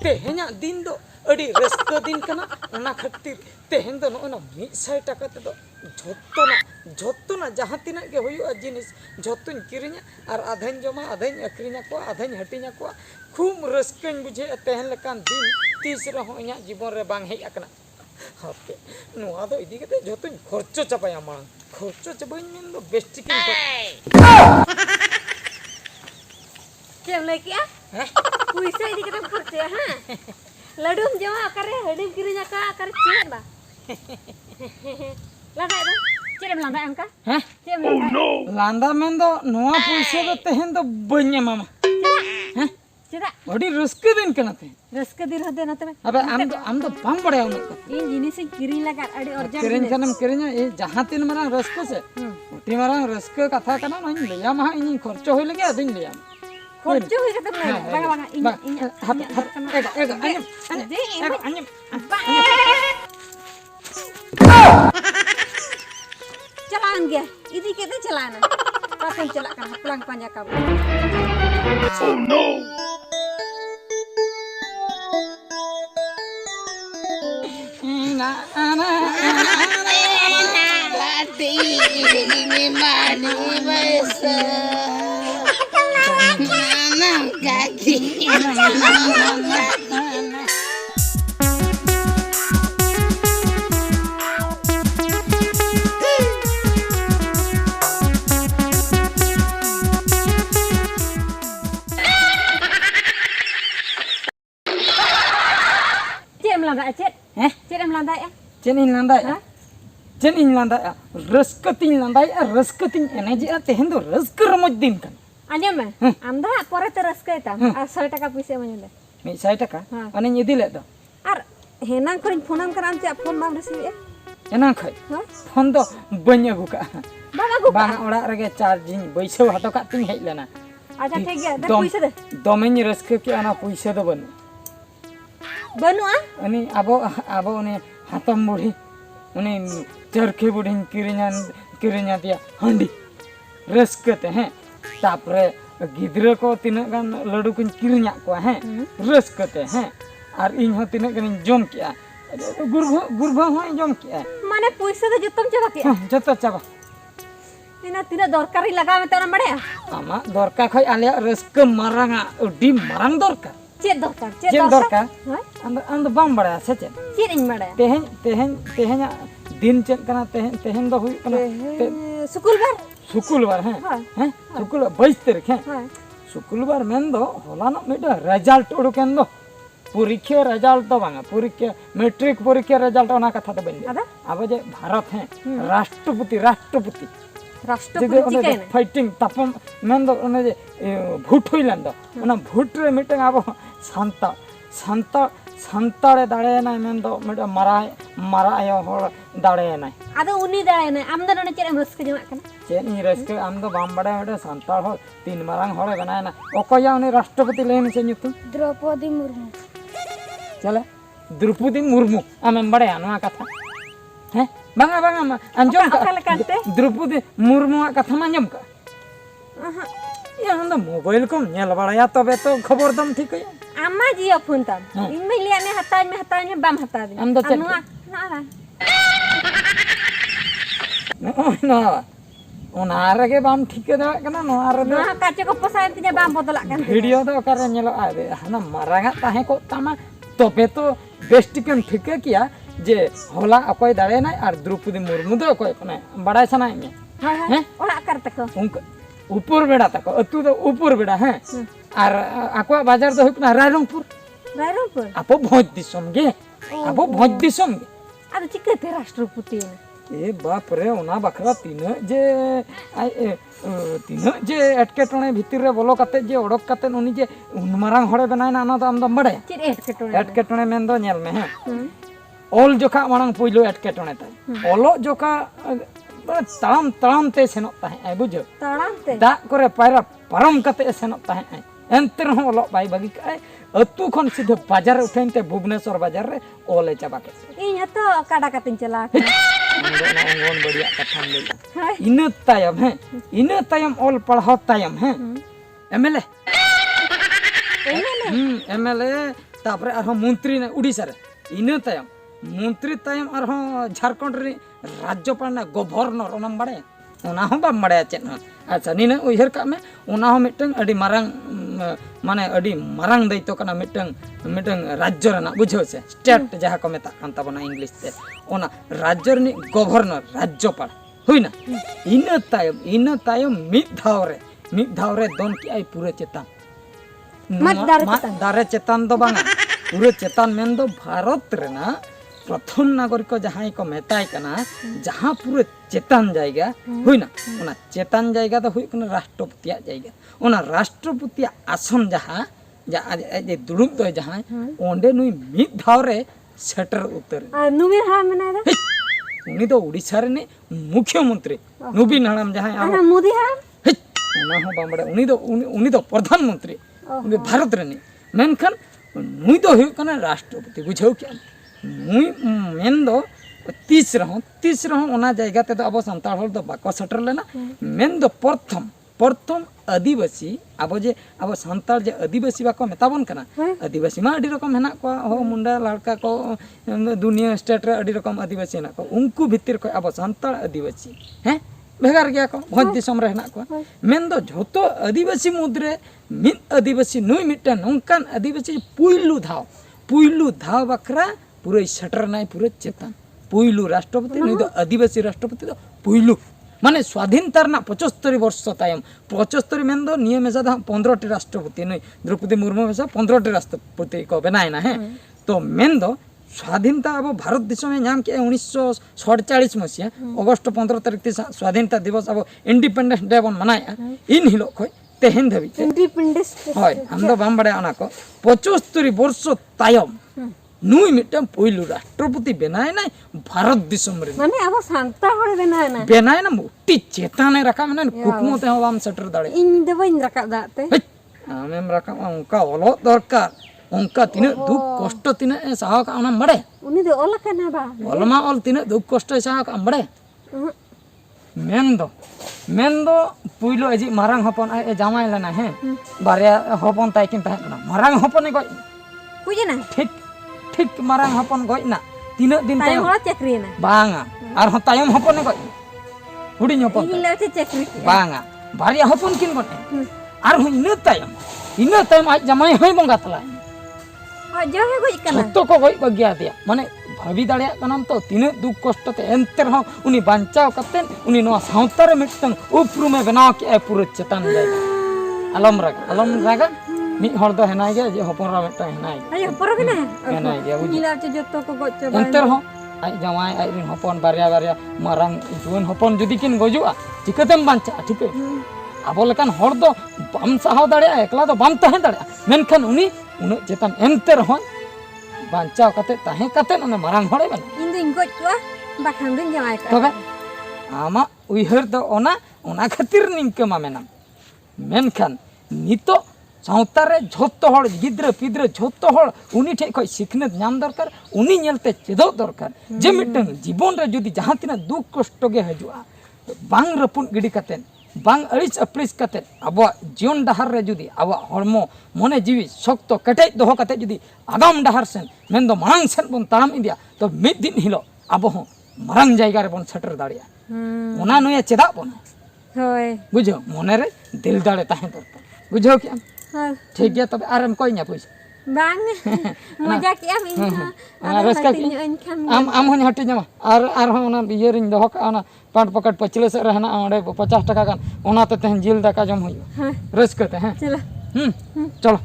तेहेन्या दिन दो अड़ी रस्का दिन कना ओना खातिर तेहेन दो नोना 100 टाका ते दो झोत्तोना जहां तिना के हुयुआ जिनिस झोत्तोन किरिnya आर आधाइन जमा आधाइन अक्रिना को आधाइन हटिना को खूब रस्काñ बुझे तेहेन लकान दिन तीस रहो इया जीवन रे बांग हेज आकना हापे नोआ दो इदी कते झोत्तोन खर्चो चापाया मांग खर्चो चाबाइन मेन दो बेस्टिकिन चेम लay किया पुइसा इदी कते खर्चया हां लडुम जमा करे हडिम किरिnya का करे चेन बा लादा दो चेम लादा अंका हैं चेम लादा लांदा मेन दो नोआ पैसे दो तेहेन दो बन्या मामा हैं चेदा अड़ी रस्का दिन कना ते रस्का दिन हदे ना तबे अबे आम दो बांग बड़या उन इन जिनिस किरिñ लगा अड़ी अर्जन किरिñ कनम किरिña ए जहां तीन मारांग रस्का से उठी मारांग रस्का कथा कना नई लया मा इन खर्चो होय लगे अदिन लया खर्चो होय कते बांगा बांगा इन चलान गया इदी केते चलाना कासे चला kan pulang panja kamu Oh no landa cet cet em landa ya Cenin landa ya रस्कतिन लंदा या रस्कतिन एनर्जी तेहन दो रस्क रमज दिन कन आंजम में आमदा परे ते रस्का ता 100 टाका पैसे मने 100 टाका अने इदी ले दो आर हेनां करिन फोनम कराम ते फोन माम रिसीव ए एना खै फोन दो बन्य गुका बाबा गुका बांग ओड़ा रगे चार्जिंग बैसो हटो का तिन हेज लेना अच्छा ठीक गया दे पैसे दे दोमेन रस्क के आना पैसे दो बनुआ अनि आबो ने हातम बुढ़ी उनी चरखे बुढ़ी किरिña दिया हंडी रस्कते हैं तापरे गिद्रा को तिना गान लड्डू को किरिña को हैं रस्कते हैं और इन हो तिना गान जम किया गुरभा हो जम किया माने पैसा तो जतम चाबा किया जतो चाबा इना तिना दरकारी लगा में तोरा बड़े आमा दरकार खय आले रस्क मारांगा उडी मारांग दरकार चेत दरकार अंद बाम बड़ा से चेत इन बड़े तेहेन दिन चेत कना तेहेन दो हुई कना शुक्रवार हैं शुक्रवार 22 तारीख हैं शुक्रवार मेन दो होलानो मिड रिजल्ट उडुकेन दो परीक्षा रिजल्ट तो बांगा परीक्षा मैट्रिक परीक्षा रिजल्ट ओना कथा तो बन अब जे भारत हैं राष्ट्रपति फाइटिंग तापम मेन दो ओने जे भोट होइलन दो ओना भोट रे मिटंग अब संताड़े दाड़े ना मेन दो मिटा मराय होड़ दाड़े ना आदो उनी दाड़े ना आम दो ने चेम रस्क जमा कना चेन इ रस्क आम दो बाम बड़ा मिटा संताड़ हो तीन मारांग होड़े बनाय ना ओकया उनी राष्ट्रपति लेन से न्युतुम द्रौपदी मुर्मू चले द्रौपदी मुर्मू आमें बड़े नवा कथा हैं बांगा अंजम का द्रौपदी मुर्मू कथा मा अंजम का या हम मोबाइल को नेल बड़ाया तबे तो खबर दम ठीक है आमा जियो फोन तम इन में लिया ने हताज में बाम हता दे हम दो चेक ना ओना रगे बाम ठीक दा कना नो आर दो ना काचे को पसाय तिने बाम बदला कन वीडियो दो करे नेलो आबे हना मारांगा ताहे को तमा तबे तो बेस्ट केम ठीक किया जे होला अकोय दाड़े ना और द्रौपदी मुर्मू दो अकोय कने बड़ाय सनाय में हैं ओड़ा करते को ऊपर बेड़ा तक अतु दो ऊपर बेड़ा हैं और आको बाजार दो हुकना रायरंगपुर आपो भोज दिसम गे आदो चिके ते राष्ट्रपति ए बाप रे ओना बखरा तीन जे एटकेटोणे भीतर रे बोलो कते जे ओडक कते उनी जे उनमारांग होड़े बनायना ना तो आमदम बड़े चिर एटकेटोणे मेन दो नेल में हैं ओल जोखा मांग पुइलो एटकेटोणे ताई ओलो जोखा ताम ते सेनोत ताहे आई बुझो ताम ते दा करे पायरा परम कते सेनोत ताहे आई एंते रहो ओलो बाई बागी काय अतु खन सीधे बाजार उठेनते भुवनेश्वर बाजार रे ओले चाबा के इन हतो काडा कतिन चला अंगन बढ़िया कथा ले हाय इन तायम है इन तायम ऑल पढ़ाओ तायम है एमएलए एमएलए तापरे आरो मंत्री ने उड़ीसा रे इन तायम मंत्री तायम आरो झारखंड रे राज्यपाल ना गवर्नर ओनाम बाड़े ओना हो बाम बाड़े चेन अच्छा नीने उयहर का में ओना हो मिटंग अडी मारांग माने अडी मारांग दैतो कना मिटंग मिटंग राज्य रना बुझो से स्टेट जहा को मेता कान ताबना इंग्लिश ते ओना राज्य रे गवर्नर राज्यपाल हुइना इन तायम मिद धाव रे दोन की आई पूरे चेतान मत दारे चेतान दो बांगा पूरे चेतान मेन दो भारत रेना प्रथम नागरिक जहां को मेताय कना जहां पूरे चेतान जाएगा हुइना ओना चेतान जाएगा तो हुइ कना राष्ट्रपतिया जाएगा ओना राष्ट्रपतिया आसन जहां जे दुड़ुब दो जहां ओंडे नुई मिद धाव रे सेटर उतर नुबीर हां मनाय दा उनी तो उड़ीसा रे ने मुख्यमंत्री नवीन हराम जहां आना मोदी हां ओना हो बामड़े उनी तो प्रधानमंत्री उनी भारत रे ने मेनखान नुई दो हुइ कना राष्ट्रपति बुझाउ क्या नुई मेन दो तीस रहो ओना जायगा ते तो अब संताल हल दो बाको सेटर लेना मेन दो प्रथम आदिवासी अब जे अब संताल जे आदिवासी बाको मेताबन कना आदिवासी मा अडी रकम हेना को हो मुंडा लड़का को दुनिया स्टेट रे अडी रकम आदिवासी हेना को उनको भीतर को अब संताल आदिवासी हैं भेगार गया को भोज दिसम रे हेना को मेन दो झोतो आदिवासी मुद्रे मिद आदिवासी नुई मिटन नोंकान आदिवासी पुइलु धाव बखरा पूरे सेटर नाय पूरे चेतन पुइलु राष्ट्रपति नुई दो आदिवासी राष्ट्रपति दो पुइलु माने स्वाधीनता ना 75 वर्ष तायम 75 मेन दो नियम मेसा 15 टी राष्ट्रपति नुई द्रौपदी मुर्मू मेसा 15 टी राष्ट्रपति को बनाय ना है तो मेन दो स्वाधीनता अब भारत देश में नाम के 1947 मसीहा अगस्त 15 तारीख स्वाधीनता दिवस अब इंडिपेंडेंस डे बन मनाया इन हिलो खय तेहेन धबी इंडिपेंडेंस होय हम दो बाम बड़े आना को 75 वर्ष तायम नुई मिटम पुइलु राष्ट्रपति बनाय ना भारत दिसम रे माने अब सांता होड़े बनाय ना मुट्टी चेताने रखा माने कुकमो ते हम सेटर दाड़े इन दे बइन रखा दाते आमेम रखा उनका ओलो दरकार उनका तिने दुख कष्ट तिने सहा का ओना बड़े उनी दे ओला कना बा ओलमा ओल तिने दुख कष्ट सहा का बड़े मेन दो पुइलो एजी मारांग हपन ए जामाय लेना है बारिया हपन ताय किन ताय ना मारांग हपन गय कुजे ना ठीक मारांग हपन गय ना तीन दिन ताय होला चक्री ना बांगा आर ह तायम हपन गय हुडी हपन इन लेते चक्री बांगा बारिया हपन किन बने आर ह इन तायम आज जामाय होय बंगा तला जो है गय कना तो को गय बगिया दिया माने भाभी दाड़िया कनाम तो तीन दुख कष्ट ते एंते रह उनी बांचाव कतेन उनी नवा सावता रे मिटतंग उपरुमे बनाव के पूरे चेतन जाय अलम रागा मी हर दो हेनाय गे जे हपनरा मिटता हेनाय अरे हपरो के ना हेनाय गे बुझी इला चे जत्तो को गच बा एंते रह आई जवाय आई रिन हपन बारिया मारांग जुवन हपन जदी किन गजुआ चिकतेम बांचा ठीक है आबो लेकान हर दो बाम साहाव दाड़िया एकला दो बाम तहे दाड़िया मेनखान उनी उन चेतन एंते रह बांचाव कते ताहे कते न मारांग हड़े बन इन दिन गच को बाखान दिन जमाय का तबे आमा उइहर दो ओना खातिर निंके मा मेनाम मेनखान नितो सावता रे झोतो हड़ गिद्र पिद्र झोतो हड़ उनी ठे खय सिखनेत नाम दरकार उनी नेलते चेदो दरकार जे मिटन जीवन रे जदी जहां तिना दुख कष्ट गे हजुआ बांग रपुन गिडी कते बांग अड़िस अपलिस कते अब जीवन डहार रे जुदी अब हड़मो मने जीवी शक्त कटे दोहो कते जुदी आगाम डहार सेन मेन दो मांग सेन बन ताराम इंडिया तो मिद दिन हिलो अब हो मांग जायगा रे बन सेटर दाड़िया ओना नया चेदा बन होय बुझो मने रे दिल दाड़े ताहे दरकार बुझो क्या हां ठीक गया तब आराम कोइना पैसा बांग मजा के आम इन रस्का आम होनी हटी जमा आर होना बियरिंग दोहो का ना पाट पकड़ पचले से रहना ओंडे 50 टका गान ओना ते तेहन जिल दाका जम होई रस्का ते हैं चलो चलो